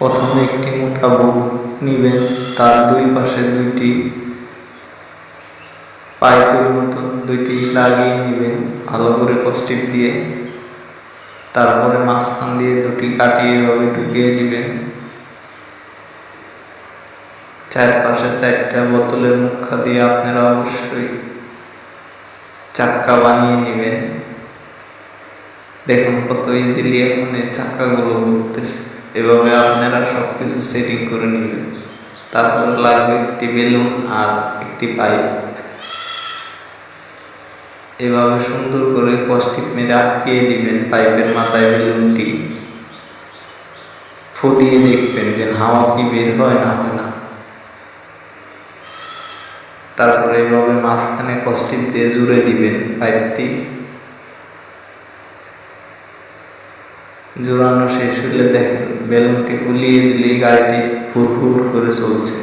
প্রথমে একটি মোটা বুক নিবেন, তার দুই পাশে দুইটি পাইপের মতো দুইটি লাগিয়ে নেবেন ভালো করে কস্টিপ দিয়ে। তারপরে মাঝখান দিয়ে দুটি কাটিয়ে এভাবে ঢুকিয়ে দিবেন। চারপাশে চারটা বোতলের মুখা দিয়ে আপনারা অবশ্যই চাক্কা বানিয়ে নেবেন। দেখুন কত ইজিলি এখন এই চাক্কাগুলো ঘুরতেছে। এভাবে আপনারা সবকিছু সেটিং করে নেবেন। তারপর লাগবে একটি বেলুন আর একটি পাইপ। এভাবে সুন্দর করে কস্টিপ মেরে আটকিয়ে দিবেন পাইপের মাথায় বেলুনটি। ফু দিয়ে দেখবেন যে হাওয়া কি বের হয় না হয় না। তারপরে এভাবে মাঝখানে কস্টিপ দিয়ে জুড়ে দিবেন পাইপটি। জোড়ানো শেষ হলে দেখেন বেলুনটি ফুলিয়ে দিলেই গাড়িটি হুড় হুড় করে চলছে।